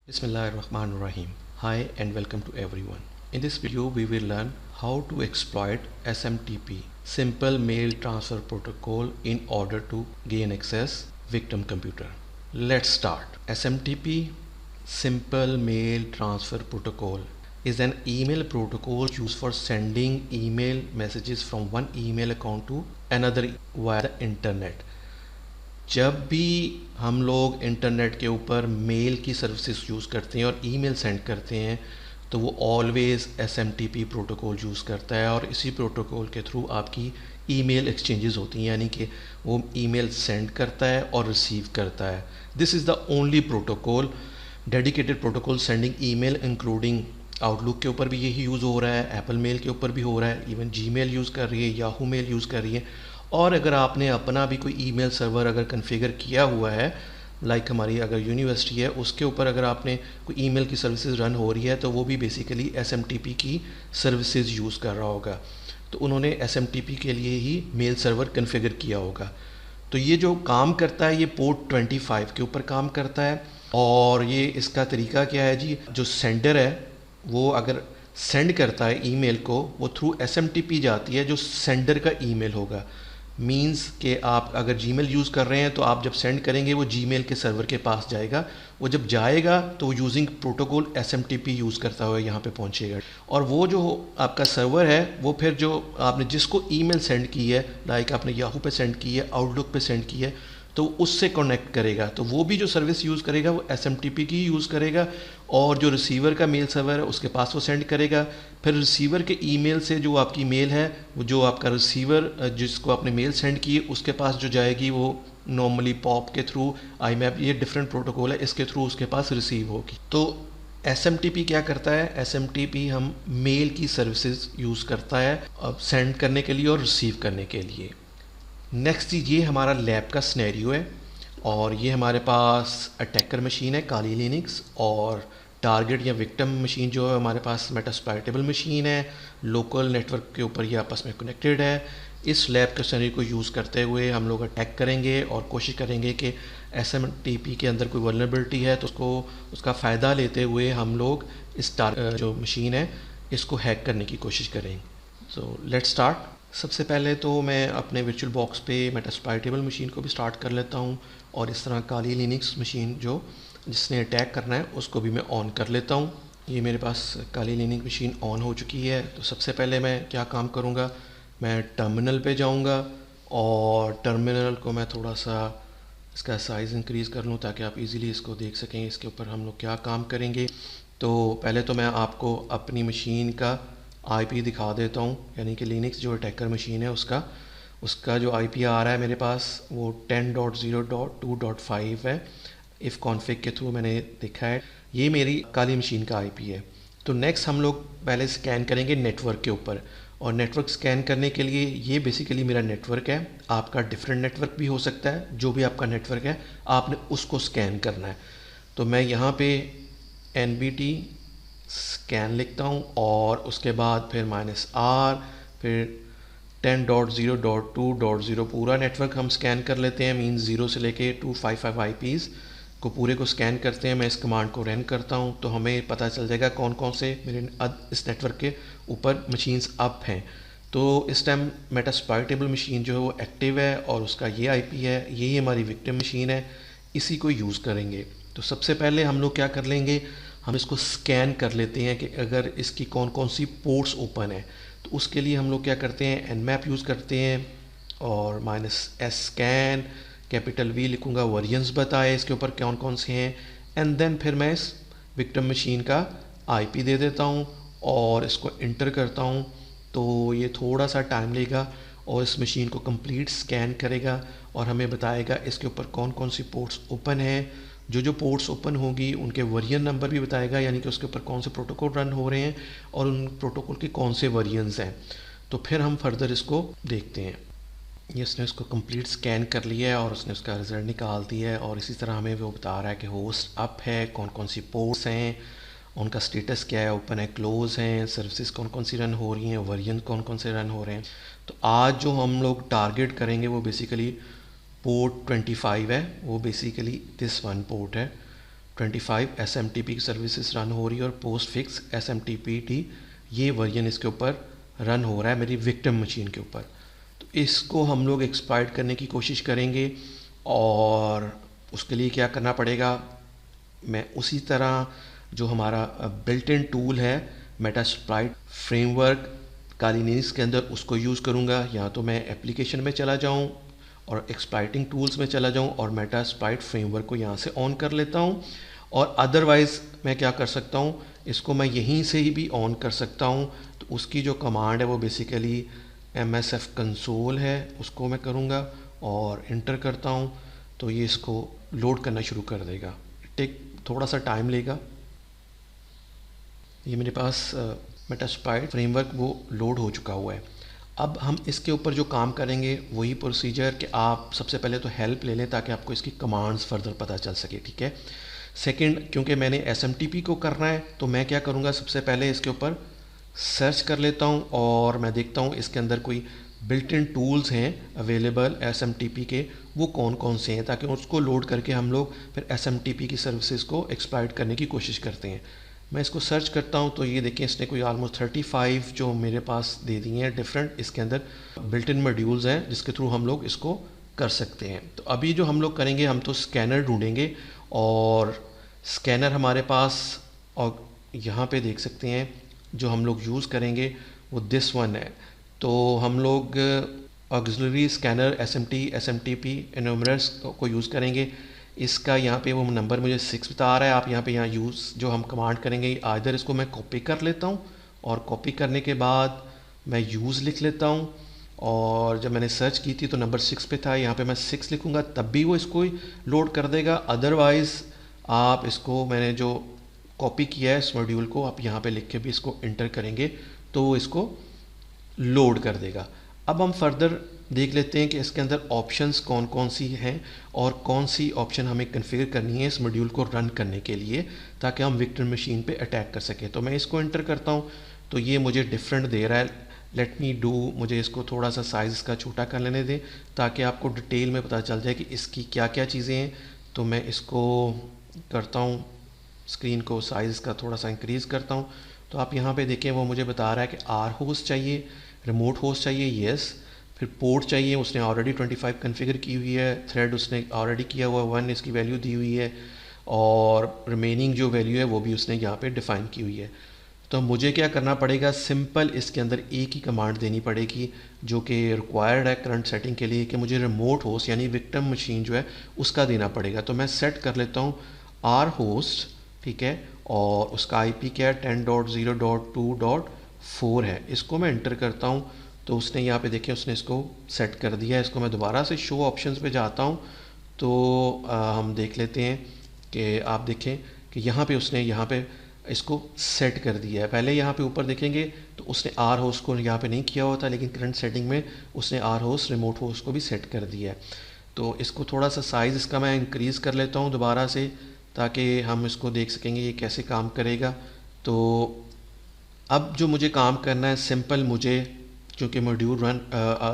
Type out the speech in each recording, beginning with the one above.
Bismillahirrahmanirrahim. Hi and welcome to everyone. In this video we will learn how to exploit SMTP, Simple Mail Transfer Protocol, in order to gain access victim computer. Let's start. SMTP, Simple Mail Transfer Protocol, is an email protocol used for sending email messages from one email account to another via the internet. जब भी हम लोग internet के ऊपर mail की services use करते हैं और ईमेल सेंड करते हैं तो वो ऑलवेज़ SMTP प्रोटोकॉल यूज़ करता है और इसी प्रोटोकॉल के थ्रू आपकी ईमेल एक्सचेंजेस होती हैं, यानी कि वो ईमेल सेंड करता है और रिसीव करता है. This is the only protocol, dedicated protocol sending email, including outlook के ऊपर भी यही यूज़ हो रहा है, एप्पल मेल के ऊपर भी हो रहा है, इवन जीमेल यूज़ कर रही है, याहू मेल यूज़ कर रही है. और अगर आपने अपना भी कोई ईमेल सर्वर अगर कॉन्फ़िगर किया हुआ है, लाइक हमारी अगर यूनिवर्सिटी है उसके ऊपर अगर आपने कोई ईमेल की सर्विसेज रन हो रही है तो वो भी बेसिकली SMTP की सर्विसेज यूज़ कर रहा होगा. तो उन्होंने SMTP के लिए ही मेल सर्वर कॉन्फ़िगर किया होगा. तो ये जो काम करता है ये पोर्ट 25 के ऊपर काम करता है. और ये इसका तरीका क्या है जी, जो सेंडर है वो अगर सेंड करता है ईमेल को, वो थ्रू SMTP जाती है जो सेंडर का ईमेल होगा. मीन्स कि आप अगर जीमेल यूज़ कर रहे हैं तो आप जब सेंड करेंगे वो जीमेल के सर्वर के पास जाएगा. वो जब जाएगा तो यूजिंग प्रोटोकॉल SMTP यूज़ करता हुआ यहाँ पे पहुँचेगा. और वो जो आपका सर्वर है वो फिर जो आपने जिसको ईमेल सेंड की है, लाइक आपने याहू पे सेंड की है, आउटलुक पे सेंड की है, तो उससे कनेक्ट करेगा. तो वो भी जो सर्विस यूज़ करेगा वो SMTP की यूज़ करेगा. और जो रिसीवर का मेल सर्वर है उसके पास वो सेंड करेगा. फिर रिसीवर के ईमेल से जो आपकी मेल है, वो जो आपका रिसीवर जिसको आपने मेल सेंड की है उसके पास जो जाएगी वो नॉर्मली पॉप के थ्रू, IMAP, ये डिफरेंट प्रोटोकॉल है, इसके थ्रू उसके पास रिसीव होगी. तो SMTP क्या करता है, SMTP हम मेल की सर्विसेज यूज़ करता है अब सेंड करने के लिए और रिसीव करने के लिए. नेक्स्ट ये हमारा लैब का सिनेरियो है और ये हमारे पास अटैकर मशीन है काली लिनक्स, और टारगेट या विक्टिम मशीन जो है हमारे पास मेटास्प्लाइटेबल मशीन है. लोकल नेटवर्क के ऊपर ये आपस में कनेक्टेड है. इस लैब के सिनेरियो को यूज़ करते हुए हम लोग अटैक करेंगे और कोशिश करेंगे कि SMTP के अंदर कोई वल्नरेबिलिटी है तो उसका फ़ायदा लेते हुए हम लोग इस जो मशीन है इसको हैक करने की कोशिश करेंगे. So let's start. सबसे पहले तो मैं अपने वर्चुअल बॉक्स पे मेटास्प्लाइटेबल मशीन को भी स्टार्ट कर लेता हूँ और इस तरह काली लिनक्स मशीन जो जिसने अटैक करना है उसको भी मैं ऑन कर लेता हूँ. ये मेरे पास काली लिनक्स मशीन ऑन हो चुकी है. तो सबसे पहले मैं क्या काम करूँगा, मैं टर्मिनल पे जाऊँगा और टर्मिनल को मैं थोड़ा सा इसका साइज़ इंक्रीज़ कर लूँ ताकि आप इजीली इसको देख सकें इसके ऊपर हम लोग क्या काम करेंगे. तो पहले तो मैं आपको अपनी मशीन का IP दिखा देता हूँ, यानी कि लिनक्स जो अटैकर मशीन है उसका जो IP आ रहा है मेरे पास वो 10.0.2.5 है. इफ़ कॉन्फ़िग के थ्रू मैंने देखा है. ये मेरी काली मशीन का IP है. तो नेक्स्ट हम लोग पहले स्कैन करेंगे नेटवर्क के ऊपर, और नेटवर्क स्कैन करने के लिए ये बेसिकली मेरा नेटवर्क है. आपका डिफरेंट नेटवर्क भी हो सकता है, जो भी आपका नेटवर्क है आपने उसको स्कैन करना है. तो मैं यहाँ पे NBT स्कैन लिखता हूँ और उसके बाद फिर -R, फिर 10.0.2.0 पूरा नेटवर्क हम स्कैन कर लेते हैं. मीन्स 0 से लेके 255 IPs को पूरे को स्कैन करते हैं. मैं इस कमांड को रन करता हूँ तो हमें पता चल जाएगा कौन कौन से मेरे इस नेटवर्क के ऊपर मशीन्स अप हैं. तो इस टाइम मेटास्प्लाइटेबल मशीन जो है वो एक्टिव है और उसका ये IP है, यही हमारी विक्टिम मशीन है, इसी को यूज़ करेंगे. तो सबसे पहले हम लोग क्या कर लेंगे, हम इसको स्कैन कर लेते हैं कि अगर इसकी कौन कौन सी पोर्ट्स ओपन है. तो उसके लिए हम लोग क्या करते हैं, Nmap यूज़ करते हैं और -S स्कैन, कैपिटल V लिखूँगा, वर्जन्स बताए इसके ऊपर कौन कौन से हैं, एंड देन फिर मैं इस विक्टिम मशीन का IP दे देता हूँ और इसको इंटर करता हूँ. तो ये थोड़ा सा टाइम लेगा और इस मशीन को कंप्लीट स्कैन करेगा और हमें बताएगा इसके ऊपर कौन कौन सी पोर्ट्स ओपन है. जो पोर्ट्स ओपन होगी उनके वर्जन नंबर भी बताएगा, यानी कि उसके ऊपर कौन से प्रोटोकॉल रन हो रहे हैं और उन प्रोटोकॉल के कौन से वर्जन्स हैं. तो फिर हम फर्दर इसको देखते हैं. ये उसने इसको कंप्लीट स्कैन कर लिया है और उसने उसका रिजल्ट निकाल दिया है और इसी तरह हमें वो बता रहा है कि होस्ट अप है, कौन कौन सी पोर्ट्स हैं, उनका स्टेटस क्या है, ओपन है, क्लोज हैं, सर्विसेज कौन कौन सी रन हो रही हैं, वर्जन कौन कौन से रन हो रहे हैं. तो आज जो हम लोग टारगेट करेंगे वो बेसिकली पोर्ट 25 है. वो बेसिकली दिस वन पोर्ट है 25 SMTP की सर्विसेज रन हो रही है और पोस्ट फिक्स SMTPD ये वर्जन इसके ऊपर रन हो रहा है मेरी विक्टिम मशीन के ऊपर। तो इसको हम लोग एक्सप्लॉइट करने की कोशिश करेंगे और उसके लिए क्या करना पड़ेगा, मैं उसी तरह जो हमारा बिल्ट इन टूल है मेटास्प्लॉइट फ्रेमवर्क कालिनिस के अंदर उसको यूज़ करूँगा। या तो मैं एप्लीकेशन में चला जाऊँ और एक्सप्लॉइटिंग टूल्स में चला जाऊँ और मेटास्प्लॉइट फ्रेमवर्क को यहाँ से ऑन कर लेता हूँ। और अदरवाइज़ मैं क्या कर सकता हूँ, इसको मैं यहीं से ही भी ऑन कर सकता हूँ। तो उसकी जो कमांड है वो बेसिकली MSF कंसोल है, उसको मैं करूँगा और इंटर करता हूँ तो ये इसको लोड करना शुरू कर देगा। टेक थोड़ा सा टाइम लेगा। ये मेरे पास मेटास्प्लॉइट फ्रेमवर्क वो लोड हो चुका हुआ है। अब हम इसके ऊपर जो काम करेंगे वही प्रोसीजर कि आप सबसे पहले तो हेल्प ले लें ताकि आपको इसकी कमांड्स फर्दर पता चल सके, ठीक है। सेकंड, क्योंकि मैंने SMTP को करना है तो मैं क्या करूँगा, सबसे पहले इसके ऊपर सर्च कर लेता हूँ और मैं देखता हूँ इसके अंदर कोई बिल्ट इन टूल्स हैं अवेलेबल SMTP के, वो कौन कौन से हैं, ताकि उसको लोड करके हम लोग फिर SMTP की सर्विसेज को एक्सप्लॉइट करने की कोशिश करते हैं। मैं इसको सर्च करता हूँ तो ये देखिए इसने कोई ऑलमोस्ट 35 जो मेरे पास दे दिए हैं डिफरेंट, इसके अंदर बिल्ट इन मॉड्यूल्स हैं जिसके थ्रू हम लोग इसको कर सकते हैं। तो अभी जो हम लोग करेंगे, हम तो स्कैनर ढूंढेंगे और स्कैनर हमारे पास, और यहाँ पे देख सकते हैं जो हम लोग यूज़ करेंगे वो दिस वन है। तो हम लोग ऑक्सिलरी स्कैनर SMTP एनुमरस को यूज़ करेंगे। इसका यहाँ पे वो नंबर मुझे 6 बता रहा है। आप यहाँ यूज़ जो हम कमांड करेंगे, आइदर इसको मैं कॉपी कर लेता हूँ और कॉपी करने के बाद मैं यूज़ लिख लेता हूँ, और जब मैंने सर्च की थी तो नंबर 6 पे था, यहाँ पे मैं 6 लिखूँगा तब भी वो इसको लोड कर देगा। अदरवाइज़ आप इसको, मैंने जो कॉपी किया है इस मॉड्यूल को, आप यहाँ पे लिख के भी इसको इंटर करेंगे तो वो इसको लोड कर देगा। अब हम फर्दर देख लेते हैं कि इसके अंदर ऑप्शंस कौन कौन सी हैं और कौन सी ऑप्शन हमें कन्फिगर करनी है इस मॉड्यूल को रन करने के लिए, ताकि हम विक्टिम मशीन पे अटैक कर सकें। तो मैं इसको इंटर करता हूँ तो ये मुझे डिफरेंट दे रहा है। लेट मी डू, मुझे इसको थोड़ा सा साइज़ इसका छोटा कर लेने दें ताकि आपको डिटेल में पता चल जाए कि इसकी क्या क्या चीज़ें हैं। तो मैं इसको करता हूँ, स्क्रीन को साइज़ का थोड़ा सा इंक्रीज़ करता हूँ। तो आप यहाँ पे देखें वो मुझे बता रहा है कि R होस्ट चाहिए, रिमोट होस्ट चाहिए, येस। फिर पोर्ट चाहिए, उसने ऑलरेडी 25 कन्फिगर की हुई है, थ्रेड उसने ऑलरेडी किया हुआ 1 इसकी वैल्यू दी हुई है, और रिमेनिंग जो वैल्यू है वो भी उसने यहाँ पे डिफ़ाइन की हुई है। तो मुझे क्या करना पड़ेगा, सिंपल इसके अंदर एक ही कमांड देनी पड़ेगी जो कि रिक्वायर्ड है करंट सेटिंग के लिए, कि मुझे रिमोट होस्ट यानी विक्टिम मशीन जो है उसका देना पड़ेगा। तो मैं सेट कर लेता हूँ R होस्ट, ठीक है, और उसका IP क्या है 10.0.2.4 है। इसको मैं इंटर करता हूँ तो उसने यहाँ पे देखें उसने इसको सेट कर दिया है। इसको मैं दोबारा से शो ऑप्शंस पे जाता हूँ तो हम देख लेते हैं कि आप देखें कि यहाँ पे उसने यहाँ पे इसको सेट कर दिया है। पहले यहाँ पे ऊपर देखेंगे तो उसने R होस्ट को यहाँ पे नहीं किया हुआ था, लेकिन करंट सेटिंग में उसने R होस्ट रिमोट होस्ट को भी सेट कर दिया है। तो इसको थोड़ा सा साइज़ इसका मैं इंक्रीज़ कर लेता हूँ दोबारा से, ताकि हम इसको देख सकेंगे ये कैसे काम करेगा। तो अब जो मुझे काम करना है सिंपल, मुझे क्योंकि मॉड्यूल रन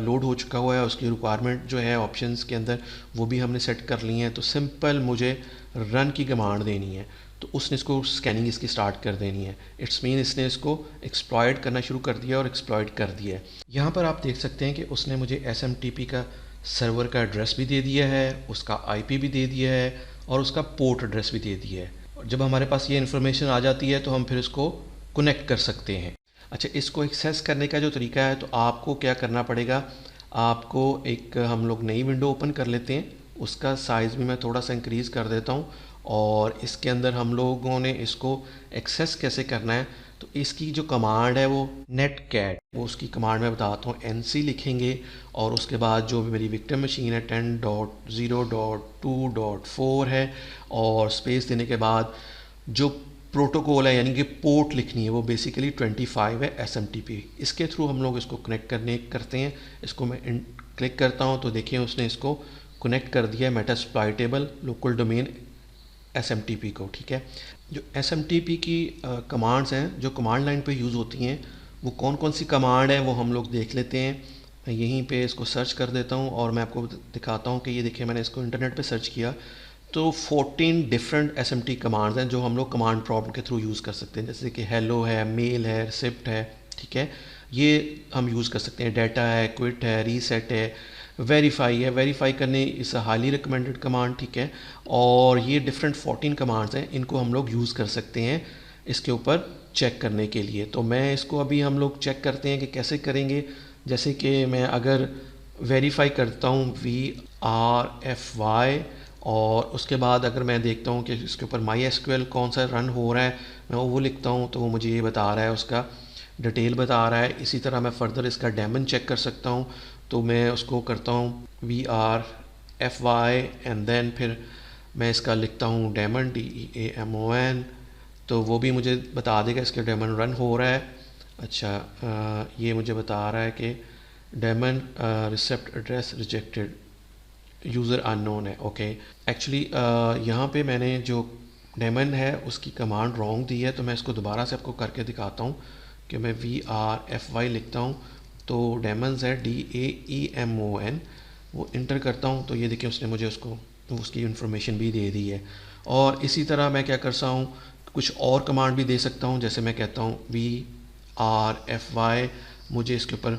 लोड हो चुका हुआ है, उसकी रिक्वायरमेंट जो है ऑप्शंस के अंदर वो भी हमने सेट कर ली हैं, तो सिंपल मुझे रन की कमांड देनी है। तो उसने इसको स्कैनिंग इसकी स्टार्ट कर देनी है। इट्स मीन इसने इसको एक्सप्लॉइट करना शुरू कर दिया और एक्सप्लॉइट कर दिया है। यहाँ पर आप देख सकते हैं कि उसने मुझे SMTP का सर्वर का एड्रेस भी दे दिया है, उसका IP भी दे दिया है और उसका पोर्ट एड्रेस भी दे दिया है। और जब हमारे पास ये इन्फॉर्मेशन आ जाती है तो हम फिर इसको कनेक्ट कर सकते हैं। अच्छा, इसको एक्सेस करने का जो तरीका है, तो आपको क्या करना पड़ेगा, आपको एक हम लोग नई विंडो ओपन कर लेते हैं, उसका साइज़ भी मैं थोड़ा सा इंक्रीज़ कर देता हूँ, और इसके अंदर हम लोगों ने इसको एक्सेस कैसे करना है, तो इसकी जो कमांड है वो netcat, वो उसकी कमांड मैं बताता हूँ। NC लिखेंगे और उसके बाद जो मेरी विक्टिम मशीन है 10.0.2.4 है, और स्पेस देने के बाद जो प्रोटोकॉल है यानी कि पोर्ट लिखनी है वो बेसिकली 25 है SMTP। इसके थ्रू हम लोग इसको कनेक्ट करते हैं। इसको मैं क्लिक करता हूँ तो देखिए उसने इसको कनेक्ट कर दिया है मेटास्प्लॉइटेबल लोकल डोमेन SMTP को, ठीक है। जो SMTP की कमांड्स हैं जो कमांड लाइन पे यूज़ होती हैं, वो कौन कौन सी कमांड है वो हम लोग देख लेते हैं। मैं यहीं पे इसको सर्च कर देता हूँ और मैं आपको दिखाता हूँ कि ये देखिए मैंने इसको इंटरनेट पे सर्च किया। तो 14 डिफरेंट SMT कमांड्स हैं जो हम लोग कमांड प्रॉम्प्ट के थ्रू यूज़ कर सकते हैं, जैसे कि हेलो है, मेल है, रिसिप्ट है, ठीक है, ये हम यूज़ कर सकते हैं। डाटा है, क्विट है, रीसेट है, वेरीफाई है, वेरीफाई करने इस हाईली रिकमेंडेड कमांड, ठीक है। और ये डिफरेंट 14 कमांड्स हैं, इनको हम लोग यूज़ कर सकते हैं इसके ऊपर चेक करने के लिए। तो मैं इसको अभी हम लोग चेक करते हैं कि कैसे करेंगे। जैसे कि मैं अगर वेरीफाई करता हूँ VRFY, और उसके बाद अगर मैं देखता हूँ कि इसके ऊपर MySQL कौन सा रन हो रहा है, मैं वो लिखता हूँ तो वो मुझे ये बता रहा है, उसका डिटेल बता रहा है। इसी तरह मैं फर्दर इसका डेमन चेक कर सकता हूँ, तो मैं उसको करता हूँ VRFY एंड देन फिर मैं इसका लिखता हूँ डेमन DEAMON, तो वो भी मुझे बता देगा इसका डेमन रन हो रहा है। अच्छा, ये मुझे बता रहा है कि daemon recipient address rejected, user unknown है। ओके, एक्चुअली यहाँ पे मैंने जो डेमन है उसकी कमांड रॉन्ग दी है, तो मैं इसको दोबारा से आपको करके दिखाता हूँ कि मैं VRFY लिखता हूँ तो डेमन्स है DAEMON, वो इंटर करता हूँ तो ये देखिए उसने मुझे उसकी इन्फॉर्मेशन भी दे दी है। और इसी तरह मैं क्या करता हूँ, कुछ और कमांड भी दे सकता हूँ, जैसे मैं कहता हूँ VRFY, मुझे इसके ऊपर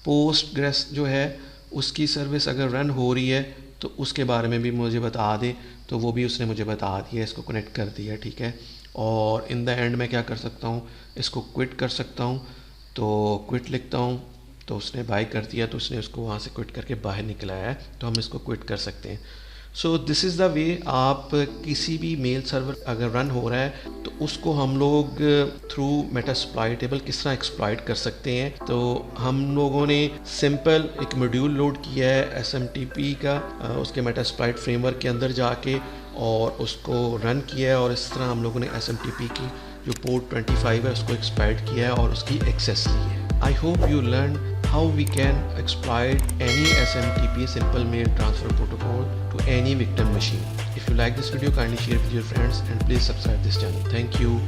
पोस्टग्रेस जो है उसकी सर्विस अगर रन हो रही है तो उसके बारे में भी मुझे बता दे, तो वो भी उसने मुझे बता दिया, इसको कनेक्ट कर दिया, ठीक है। और इन द एंड मैं क्या कर सकता हूँ, इसको क्विट कर सकता हूँ, तो क्विट लिखता हूँ तो उसने बाय कर दिया, तो उसने उसको वहाँ से क्विट करके बाहर निकलाया है, तो हम इसको क्विट कर सकते हैं। So this is the way, आप किसी भी मेल सर्वर अगर रन हो रहा है तो उसको हम लोग थ्रू मेटास्प्लॉइट टेबल किस तरह एक्सप्लॉइट कर सकते हैं। तो हम लोगों ने सिंपल एक मॉड्यूल लोड किया है SMTP का, उसके मेटास्प्लॉइट फ्रेमवर्क के अंदर जाके, और उसको रन किया है, और इस तरह हम लोगों ने SMTP की जो पोर्ट 25 है उसको एक्सप्लॉइट किया है और उसकी एक्सेस ली है। I hope you learned how we can exploit any SMTP simple mail transfer protocol to any victim machine. If you like this video, kindly share with your friends and please subscribe this channel. Thank you.